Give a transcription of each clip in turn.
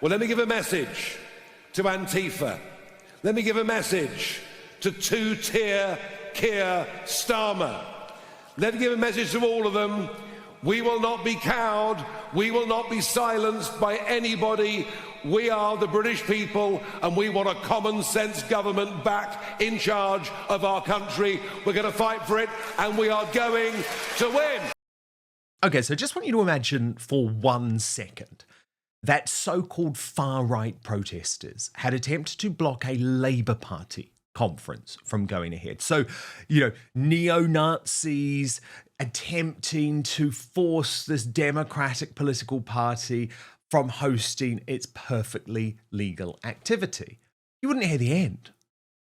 Well, let me give a message to Antifa. Let me give a message to two-tier Keir Starmer. Let me give a message to all of them. We will not be cowed. We will not be silenced by anybody. We are the British people, and we want a common-sense government back in charge of our country. We're going to fight for it, and we are going to win. Okay, so just want you to imagine for 1 second that so-called far-right protesters had attempted to block a Labour Party conference from going ahead. So, neo-Nazis attempting to force this democratic political party from hosting its perfectly legal activity. You wouldn't hear the end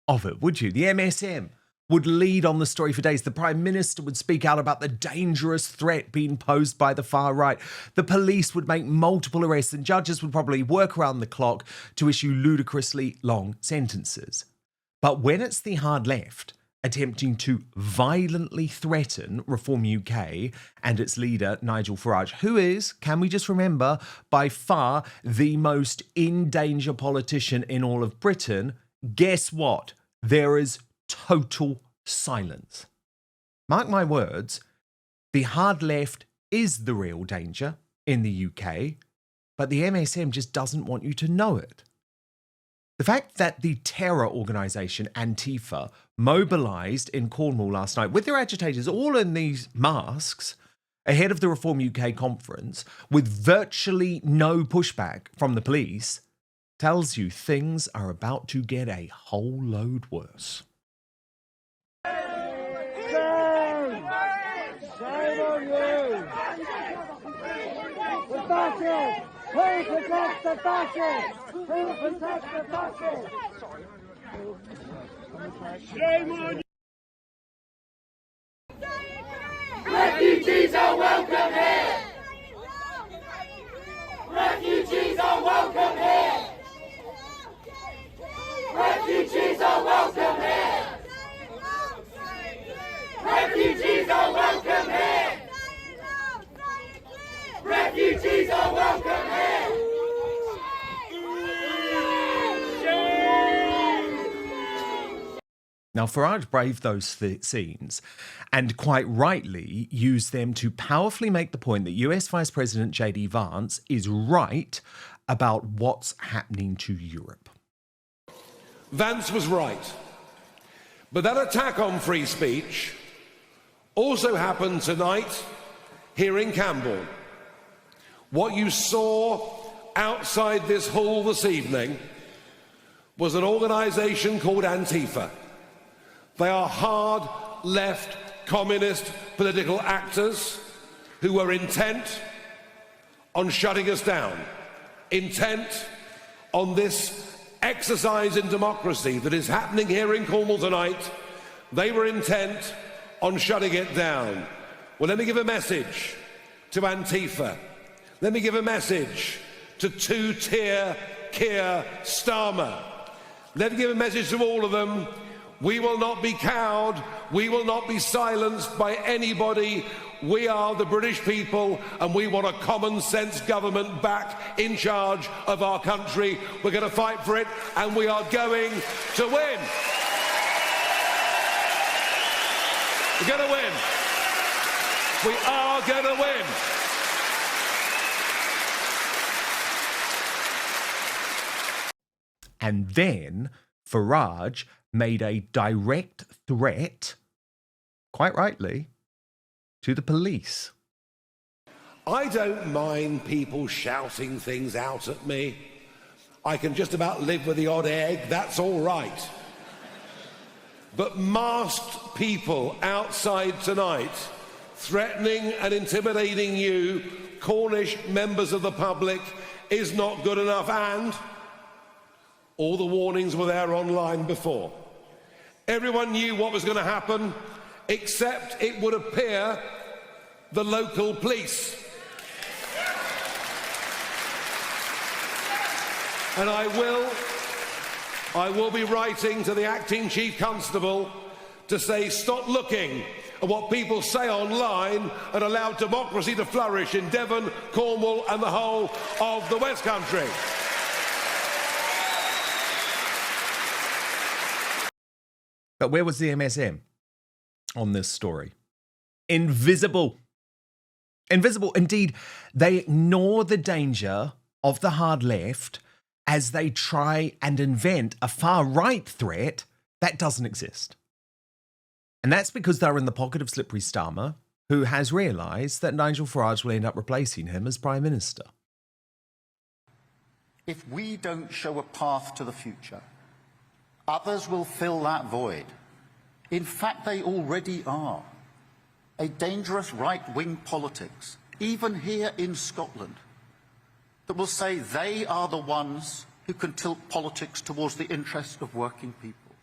of it, would you? The MSM would lead on the story for days. The Prime Minister would speak out about the dangerous threat being posed by the far right. The police would make multiple arrests, and judges would probably work around the clock to issue ludicrously long sentences. But when it's the hard left attempting to violently threaten Reform UK and its leader, Nigel Farage, who is, can we just remember, by far the most in-danger politician in all of Britain, guess what? There is total silence. Mark my words, the hard left is the real danger in the UK, but the MSM just doesn't want you to know it. The fact that the terror organisation Antifa mobilised in Cornwall last night with their agitators all in these masks ahead of the Reform UK conference with virtually no pushback from the police tells you things are about to get a whole load worse. Shame on you! The fascists! Who protects the fascists? Who protects the fascists? Shame on you! Refugees are welcome here! Refugees are welcome here! Refugees are welcome here! Refugees are welcome here! Refugees are welcome here! Now, Farage braved those scenes and quite rightly used them to powerfully make the point that US Vice President J.D. Vance is right about what's happening to Europe. Vance was right. But that attack on free speech also happened tonight here in Camborne. What you saw outside this hall this evening was an organisation called Antifa. They are hard left communist political actors who were intent on shutting us down, intent on this exercise in democracy that is happening here in Cornwall tonight. They were intent on shutting it down. Well, let me give a message to Antifa. Let me give a message to two-tier Keir Starmer. Let me give a message to all of them. We will not be cowed. We will not be silenced by anybody. We are the British people, and we want a common-sense government back in charge of our country. We're going to fight for it, and we are going to win. We're going to win. We are going to win. And then Farage made a direct threat, quite rightly, to the police. I don't mind people shouting things out at me. I can just about live with the odd egg, that's all right. But masked people outside tonight, threatening and intimidating you, Cornish members of the public, is not good enough, and all the warnings were there online before. Everyone knew what was going to happen, except it would appear the local police. And I will be writing to the acting chief constable to say, stop looking at what people say online and allow democracy to flourish in Devon, Cornwall and the whole of the West Country. But where was the MSM on this story? Invisible. Invisible. Indeed, they ignore the danger of the hard left as they try and invent a far-right threat that doesn't exist. And that's because they're in the pocket of slippery Starmer, who has realised that Nigel Farage will end up replacing him as Prime Minister. If we don't show a path to the future, others will fill that void. In fact, they already are. A dangerous right-wing politics, even here in Scotland, that will say they are the ones who can tilt politics towards the interests of working people,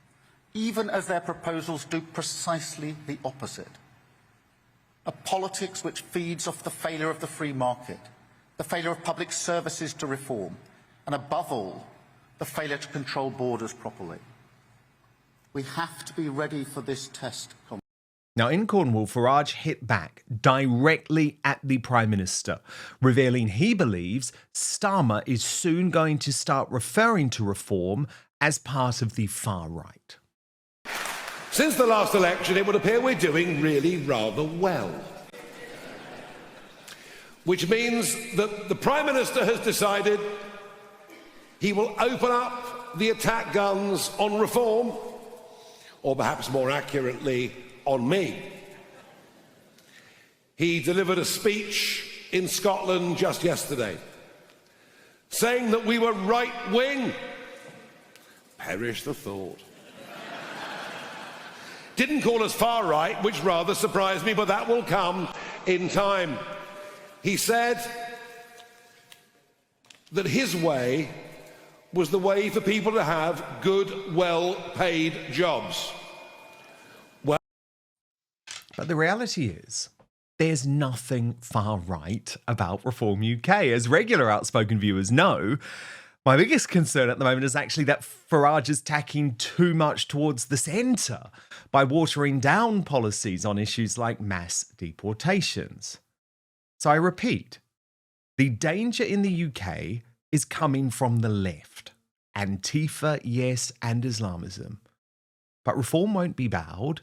even as their proposals do precisely the opposite. A politics which feeds off the failure of the free market, the failure of public services to reform, and above all, the failure to control borders properly. We have to be ready for this test. Now, in Cornwall, Farage hit back directly at the Prime Minister, revealing he believes Starmer is soon going to start referring to reform as part of the far right. Since the last election, it would appear we're doing really rather well. Which means that the Prime Minister has decided he will open up the attack guns on reform, or perhaps more accurately, on me. He delivered a speech in Scotland just yesterday, saying that we were right-wing. Perish the thought. Didn't call us far right, which rather surprised me, but that will come in time. He said that his way was the way for people to have good, well-paid jobs. But the reality is, there's nothing far right about Reform UK. As regular Outspoken viewers know, my biggest concern at the moment is actually that Farage is tacking too much towards the centre by watering down policies on issues like mass deportations. So I repeat, the danger in the UK is coming from the left. Antifa, yes, and Islamism. But reform won't be bowed.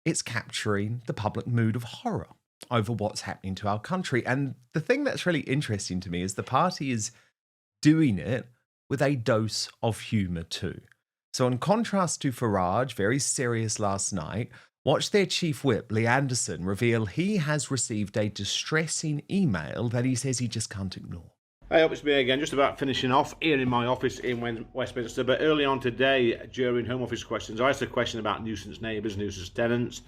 It's capturing the public mood of horror over what's happening to our country. And the thing that's really interesting to me is the party is doing it with a dose of humour too. So in contrast to Farage, very serious last night, watch their chief whip, Lee Anderson, reveal he has received a distressing email that he says he just can't ignore. Hey up, it's me again, just about finishing off here in my office in Westminster. But early on today, during Home Office questions, I asked a question about nuisance neighbours, nuisance tenants.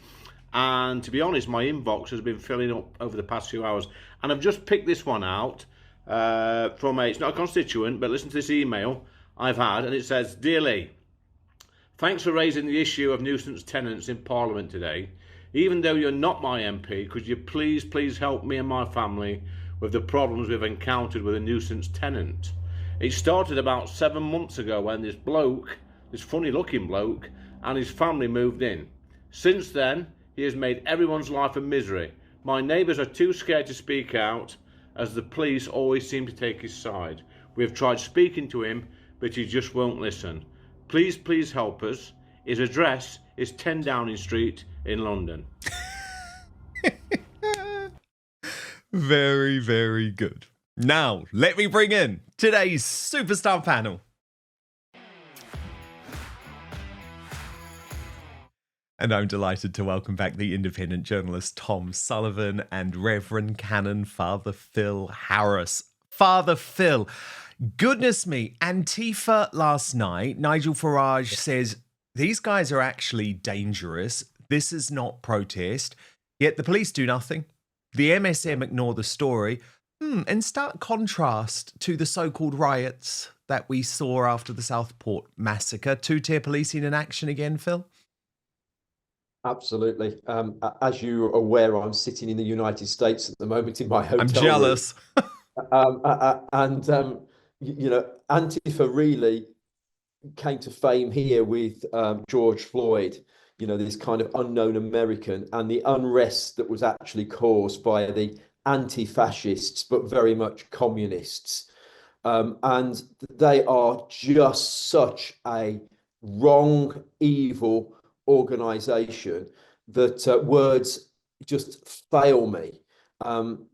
And to be honest, my inbox has been filling up over the past few hours. And I've just picked this one out from it's not a constituent, but listen to this email I've had. And it says, "Dear Lee, thanks for raising the issue of nuisance tenants in Parliament today. Even though you're not my MP, could you please help me and my family with the problems we've encountered with a nuisance tenant? It started about 7 months ago when this bloke, this funny looking bloke, and his family moved in. Since then, he has made everyone's life a misery. My neighbours are too scared to speak out, as the police always seem to take his side. We have tried speaking to him, but he just won't listen. Please help us. His address is 10 Downing Street in London." Very, very good. Now, let me bring in today's superstar panel. And I'm delighted to welcome back the independent journalist Tom Sullivan and Reverend Canon Father Phil Harris. Father Phil, goodness me, Antifa last night, Nigel Farage says these guys are actually dangerous. This is not protest. Yet the police do nothing. The MSM ignore the story. In stark contrast to the so-called riots that we saw after the Southport massacre. Two-tier policing in action again, Phil? Absolutely. As you're aware, I'm sitting in the United States at the moment in my hotel I'm jealous. You know, Antifa really came to fame here with George Floyd, you know, this kind of unknown American, and the unrest that was actually caused by the anti-fascists, but very much communists. And they are just such a wrong, evil organisation that words just fail me. I mean,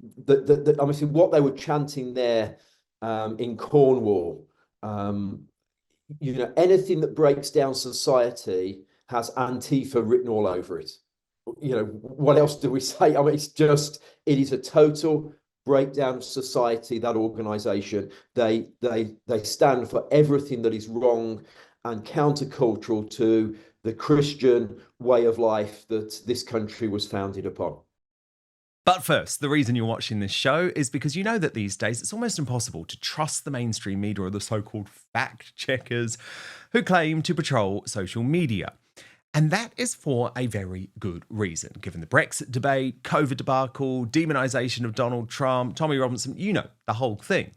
what they were chanting there in Cornwall, anything that breaks down society has Antifa written all over it. What else do we say? I mean, it is a total breakdown of society, that organisation. They stand for everything that is wrong and countercultural to the Christian way of life that this country was founded upon. But first, the reason you're watching this show is because you know that these days it's almost impossible to trust the mainstream media or the so-called fact checkers who claim to patrol social media. And that is for a very good reason, given the Brexit debate, COVID debacle, demonisation of Donald Trump, Tommy Robinson, the whole thing.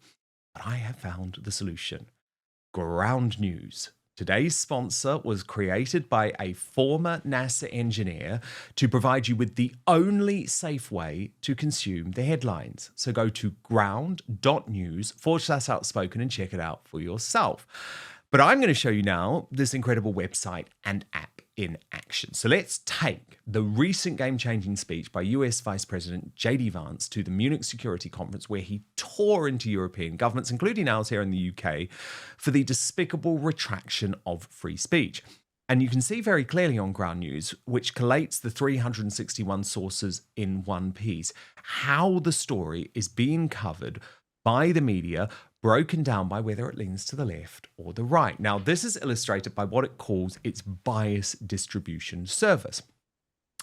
But I have found the solution. Ground News. Today's sponsor was created by a former NASA engineer to provide you with the only safe way to consume the headlines. So go to ground.news/outspoken and check it out for yourself. But I'm going to show you now this incredible website and app in action. So let's take the recent game-changing speech by US Vice President J.D. Vance to the Munich Security Conference, where he tore into European governments, including ours here in the UK, for the despicable retraction of free speech. And you can see very clearly on Ground News, which collates the 361 sources in one piece, how the story is being covered by the media, broken down by whether it leans to the left or the right. Now, this is illustrated by what it calls its bias distribution service.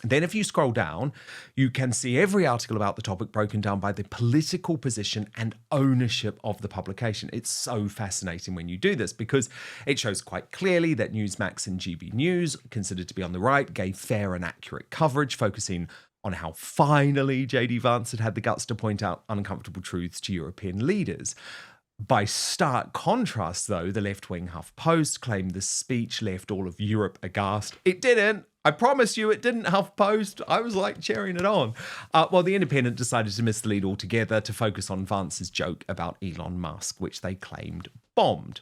Then if you scroll down, you can see every article about the topic broken down by the political position and ownership of the publication. It's so fascinating when you do this because it shows quite clearly that Newsmax and GB News, considered to be on the right, gave fair and accurate coverage, focusing on how finally J.D. Vance had the guts to point out uncomfortable truths to European leaders. By stark contrast, though, the left-wing HuffPost claimed the speech left all of Europe aghast. It didn't. I promise you it didn't, HuffPost. I was like cheering it on. Well, The Independent decided to miss the lead altogether to focus on Vance's joke about Elon Musk, which they claimed bombed.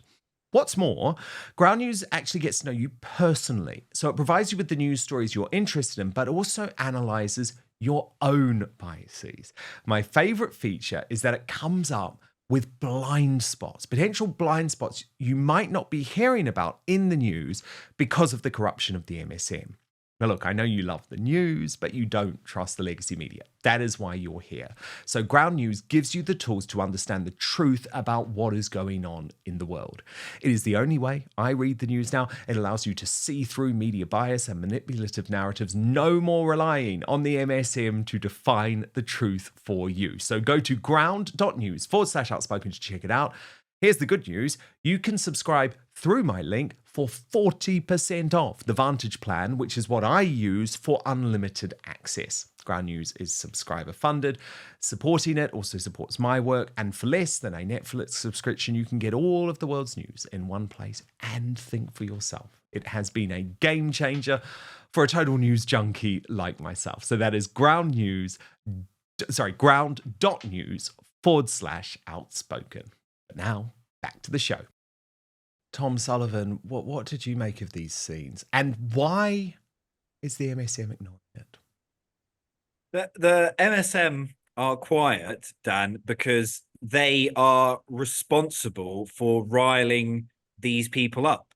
What's more, Ground News actually gets to know you personally. So it provides you with the news stories you're interested in, but also analyzes your own biases. My favorite feature is that it comes up with blind spots, potential blind spots you might not be hearing about in the news because of the corruption of the MSM. Now, look, I know you love the news, but you don't trust the legacy media. That is why you're here. So Ground News gives you the tools to understand the truth about what is going on in the world. It is the only way I read the news now. It allows you to see through media bias and manipulative narratives, no more relying on the MSM to define the truth for you. So go to ground.news/outspoken to check it out. Here's the good news. You can subscribe through my link for 40% off the Vantage plan, which is what I use for unlimited access. Ground News is subscriber funded. Supporting it also supports my work. And for less than a Netflix subscription, you can get all of the world's news in one place and think for yourself. It has been a game changer for a total news junkie like myself. So that is ground.news/outspoken. But now, back to the show. Tom Sullivan, what did you make of these scenes? And why is the MSM ignoring it? The MSM are quiet, Dan, because they are responsible for riling these people up.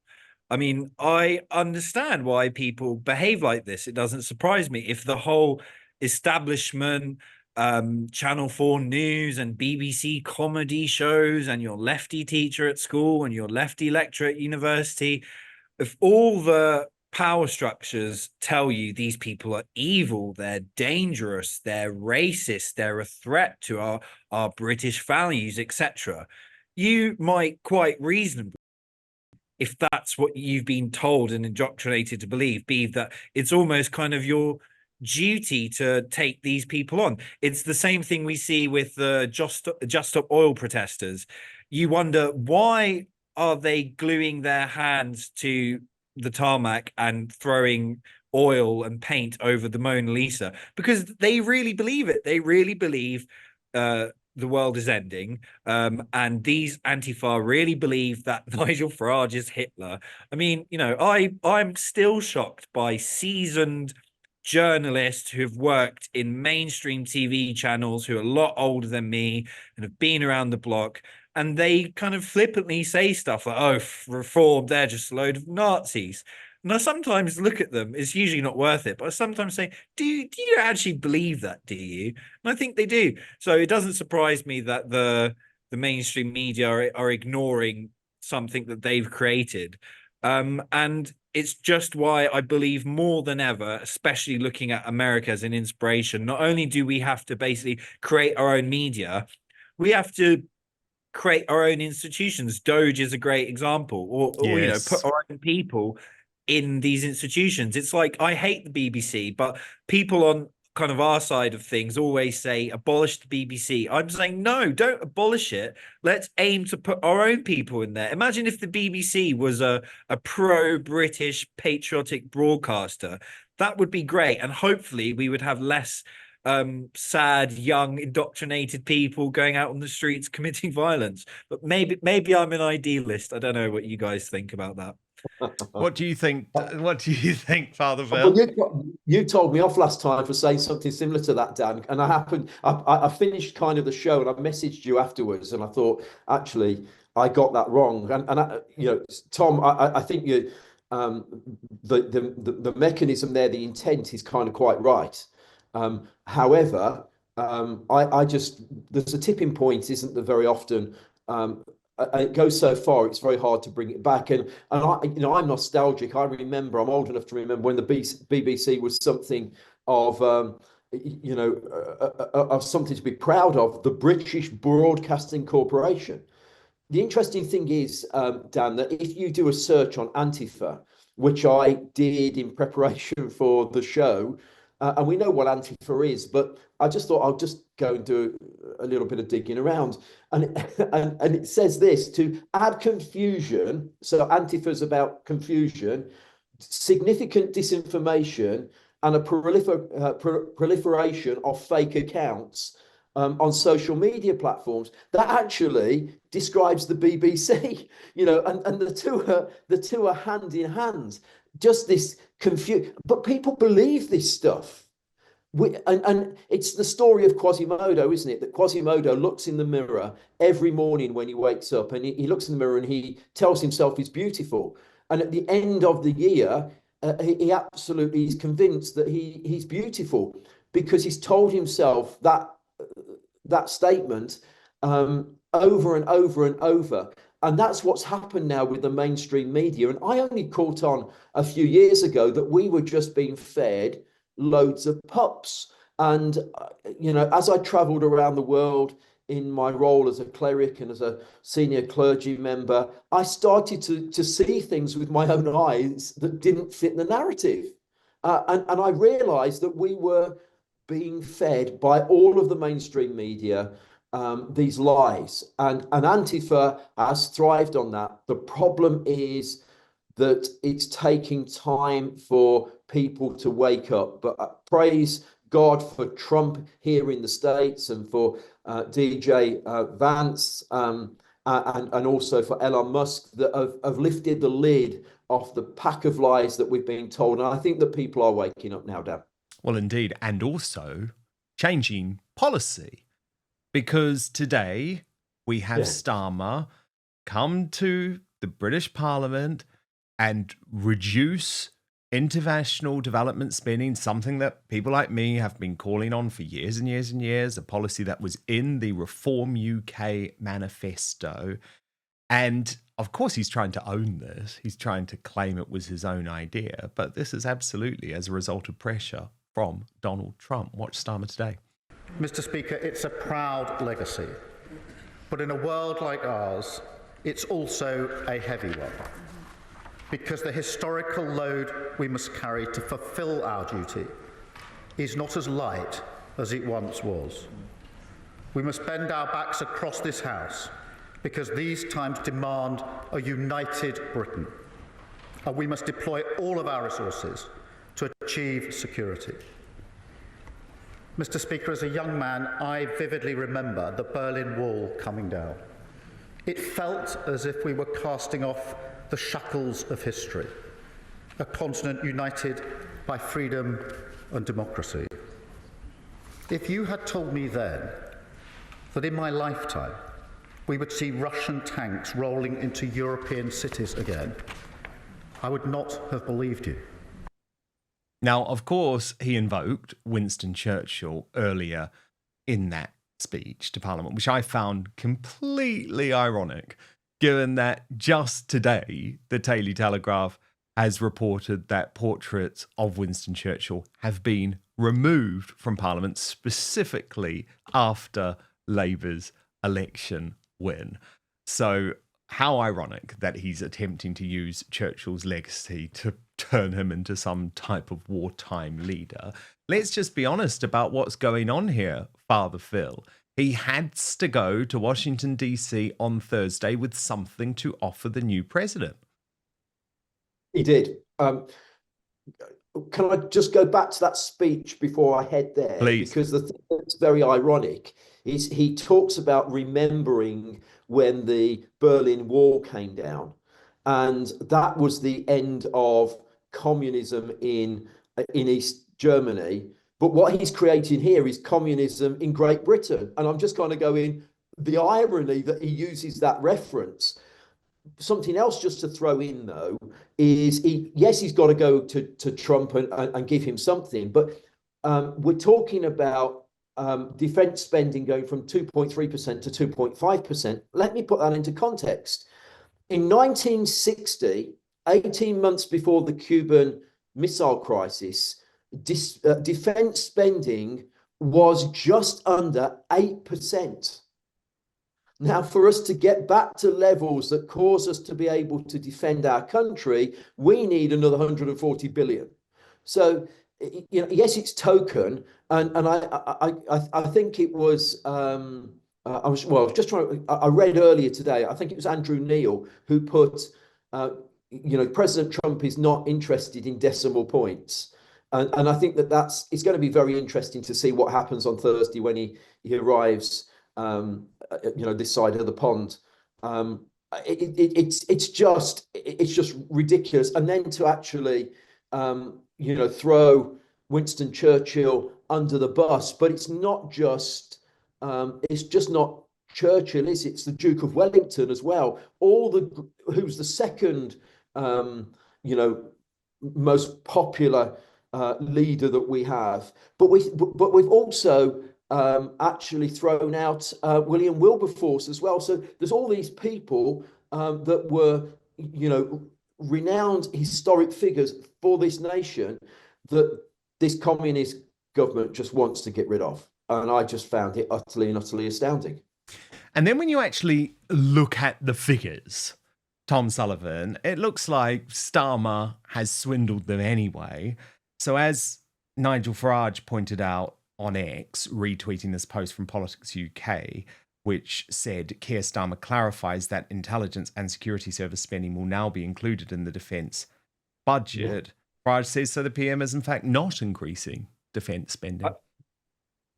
I mean, I understand why people behave like this. It doesn't surprise me. If the whole establishment, Channel 4 news and BBC comedy shows and your lefty teacher at school and your lefty lecturer at university, if all the power structures tell you these people are evil, they're dangerous, they're racist, they're a threat to our British values, etc., you might quite reasonably, if that's what you've been told and indoctrinated to believe, be that it's almost kind of your duty to take these people on. It's the same thing we see with the Just Stop Oil protesters. You wonder, why are they gluing their hands to the tarmac and throwing oil and paint over the Mona Lisa? Because they really believe it. They really believe the world is ending, and these Antifa really believe that Nigel Farage is Hitler. I mean, you know, I'm still shocked by seasoned journalists who have worked in mainstream TV channels, who are a lot older than me and have been around the block, and they kind of flippantly say stuff like, "Oh, reform, they're just a load of Nazis." And I sometimes look at them, it's usually not worth it, but I sometimes say, do you actually believe that, do you? And I think they do. So it doesn't surprise me that the mainstream media are ignoring something that they've created. And it's just why I believe more than ever, especially looking at America as an inspiration, not only do we have to basically create our own media, we have to create our own institutions. Doge is a great example, or you know, put our own people in these institutions. It's like, I hate the BBC, but people on kind of our side of things always say abolish the BBC. I'm saying no, don't abolish it. Let's aim to put our own people in there. Imagine if the BBC was a pro-British patriotic broadcaster. That would be great, and hopefully we would have less sad, young, indoctrinated people going out on the streets committing violence. But maybe I'm an idealist. I don't know what you guys think about that. What do you think? What do you think, Father Phil? Well, you told me off last time for saying something similar to that, Dan. And I finished kind of the show, and I messaged you afterwards, and I thought, actually, I got that wrong. And I, you know, Tom, I think you, the mechanism there, the intent is kind of quite right. However, I just, there's a tipping point, isn't there, very often. It goes so far, it's very hard to bring it back. And I, you know, I'm nostalgic. I remember, I'm old enough to remember when the BBC was something of, you know, of something to be proud of, the British Broadcasting Corporation. The interesting thing is, Dan, that if you do a search on Antifa, which I did in preparation for the show, and we know what Antifa is, but I just thought I'll just go and do a little bit of digging around. And it says this: to add confusion, so Antifa's about confusion, significant disinformation, and a proliferation of fake accounts on social media platforms. That actually describes the BBC, you know, and the two are hand in hand. Just this confusion, but people believe this stuff. And it's the story of Quasimodo, isn't it? That Quasimodo looks in the mirror every morning when he wakes up, and he looks in the mirror and he tells himself he's beautiful. And at the end of the year, he absolutely is convinced that he's beautiful, because he's told himself that statement over and over and over. And that's what's happened now with the mainstream media. And I only caught on a few years ago that we were just being fed loads of pups. And, you know, as I traveled around the world in my role as a cleric and as a senior clergy member, I started to see things with my own eyes that didn't fit the narrative. And I realized that we were being fed by all of the mainstream media these lies, and Antifa has thrived on that. The problem is that it's taking time for people to wake up. But praise God for Trump here in the States, and for DJ Vance, and also for Elon Musk, that have lifted the lid off the pack of lies that we've been told. And I think that people are waking up now, Dan. Well, indeed, and also changing policy. Because today we have Starmer come to the British Parliament and reduce international development spending, something that people like me have been calling on for years and years and years, a policy that was in the Reform UK manifesto. And of course, he's trying to own this. He's trying to claim it was his own idea. But this is absolutely as a result of pressure from Donald Trump. Watch Starmer today. Mr. Speaker, it's a proud legacy, but in a world like ours, it's also a heavy one, because the historical load we must carry to fulfil our duty is not as light as it once was. We must bend our backs across this House, because these times demand a united Britain, and we must deploy all of our resources to achieve security. Mr. Speaker, as a young man, I vividly remember the Berlin Wall coming down. It felt as if we were casting off the shackles of history, a continent united by freedom and democracy. If you had told me then that in my lifetime we would see Russian tanks rolling into European cities again, I would not have believed you. Now, of course, he invoked Winston Churchill earlier in that speech to Parliament, which I found completely ironic, given that just today the Daily Telegraph has reported that portraits of Winston Churchill have been removed from Parliament specifically after Labour's election win. So how ironic that he's attempting to use Churchill's legacy to turn him into some type of wartime leader. Let's just be honest about what's going on here, Father Phil. He had to go to Washington, D.C. on Thursday with something to offer the new president. He did. Can I just go back to that speech before I head there? Please. Because the thing that's very ironic is he talks about remembering when the Berlin Wall came down, and that was the end of communism in East Germany. But what he's creating here is communism in Great Britain. And I'm just kind of going, the irony that he uses that reference. Something else just to throw in, though, is he's got to go to Trump and give him something. But we're talking about defense spending going from 2.3% to 2.5%. Let me put that into context. In 1960, 18 months before the Cuban Missile Crisis, defense spending was just under 8%. Now, for us to get back to levels that cause us to be able to defend our country, we need another 140 billion. So, you know, yes, it's token, and I think it was. I read earlier today. I think it was Andrew Neil who put, President Trump is not interested in decimal points. And I think it's going to be very interesting to see what happens on Thursday when he arrives, this side of the pond. It's just ridiculous. And then to actually, throw Winston Churchill under the bus, but it's just not Churchill, is it? It's the Duke of Wellington as well. Who's the second, most popular leader that we have, but we've also actually thrown out William Wilberforce as well. So there's all these people that were, renowned historic figures for this nation that this communist government just wants to get rid of, and I just found it utterly and utterly astounding. And then when you actually look at the figures, Tom Sullivan, it looks like Starmer has swindled them anyway. So as Nigel Farage pointed out on X, retweeting this post from Politics UK, which said Keir Starmer clarifies that intelligence and security service spending will now be included in the defence budget. Farage says so the PM is in fact not increasing defence spending.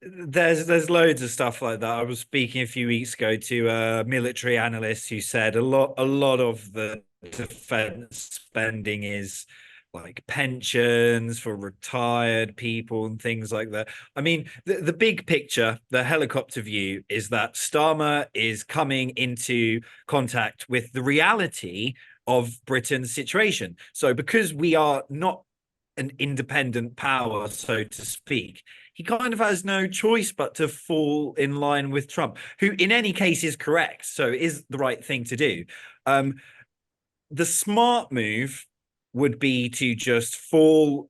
There's loads of stuff like that. I was speaking a few weeks ago to a military analyst who said a lot of the defence spending is like pensions for retired people and things like that. I mean, the big picture, the helicopter view, is that Starmer is coming into contact with the reality of Britain's situation. So because we are not an independent power, so to speak, he kind of has no choice but to fall in line with Trump, who in any case is correct, so is the right thing to do. The smart move would be to just fall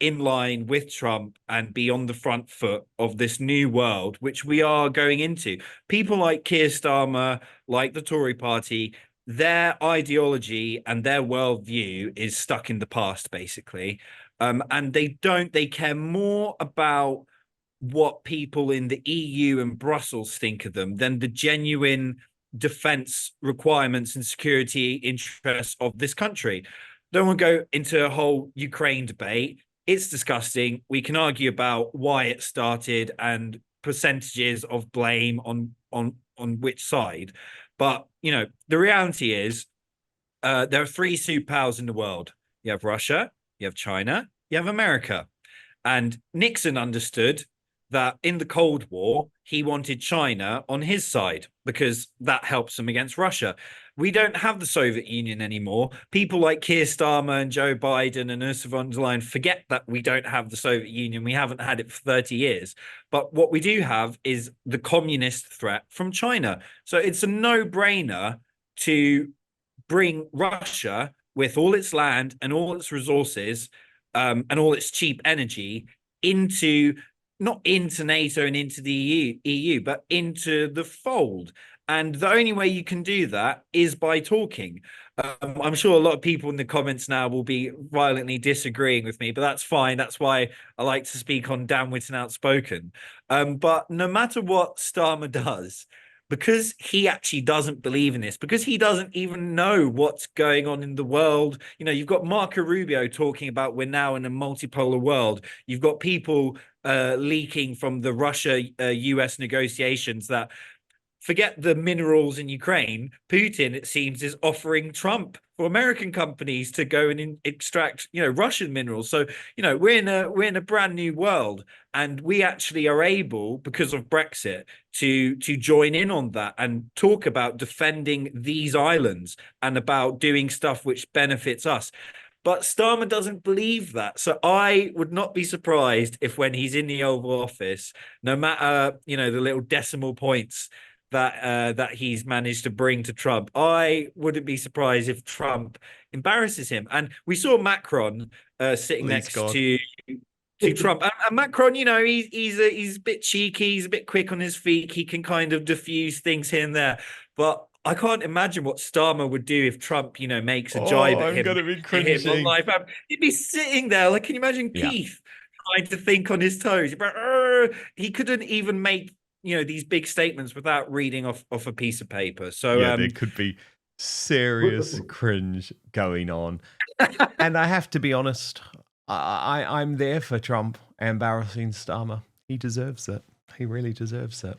in line with Trump and be on the front foot of this new world, which we are going into. People like Keir Starmer, like the Tory party, their ideology and their worldview is stuck in the past, basically. And they care more about what people in the EU and Brussels think of them than the genuine defense requirements and security interests of this country. Don't want to go into a whole Ukraine debate. It's disgusting. We can argue about why it started and percentages of blame on which side, but the reality is there are three superpowers in the world. You have Russia, you have China, you have America. And Nixon understood that in the Cold War, he wanted China on his side because that helps him against Russia. We don't have the Soviet Union anymore. People like Keir Starmer and Joe Biden and Ursula von der Leyen forget that we don't have the Soviet Union. We haven't had it for 30 years. But what we do have is the communist threat from China. So it's a no-brainer to bring Russia with all its land and all its resources and all its cheap energy not into NATO and into the EU, but into the fold. And the only way you can do that is by talking. I'm sure a lot of people in the comments now will be violently disagreeing with me, but that's fine. That's why I like to speak on Dan Wootton Outspoken. But no matter what Starmer does, because he actually doesn't believe in this, because he doesn't even know what's going on in the world. You've got Marco Rubio talking about we're now in a multipolar world. You've got people leaking from the Russia-US negotiations that forget the minerals in Ukraine. Putin, it seems, is offering Trump for American companies to go and extract, Russian minerals. So, we're in a brand new world, and we actually are able, because of Brexit, to join in on that and talk about defending these islands and about doing stuff which benefits us. But Starmer doesn't believe that. So I would not be surprised if when he's in the Oval Office, no matter, the little decimal points that he's managed to bring to Trump, I wouldn't be surprised if Trump embarrasses him. And we saw Macron sitting next to Trump. And Macron, he's a bit cheeky, he's a bit quick on his feet. He can kind of diffuse things here and there. But I can't imagine what Starmer would do if Trump, makes a jibe at him. I'm going to be cringing. He'd be sitting there. Like, can you imagine Keith trying to think on his toes? He couldn't even make these big statements without reading off a piece of paper. So there could be serious cringe going on. And I have to be honest, I'm there for Trump embarrassing Starmer. He deserves it. He really deserves it.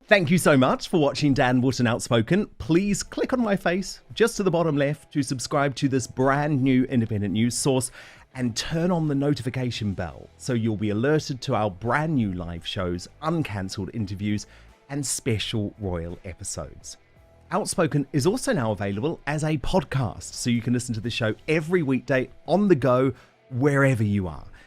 Thank you so much for watching Dan Wootton Outspoken. Please click on my face just to the bottom left to subscribe to this brand new independent news source and turn on the notification bell so you'll be alerted to our brand new live shows, uncancelled interviews, and special royal episodes. Outspoken is also now available as a podcast, so you can listen to the show every weekday on the go, wherever you are.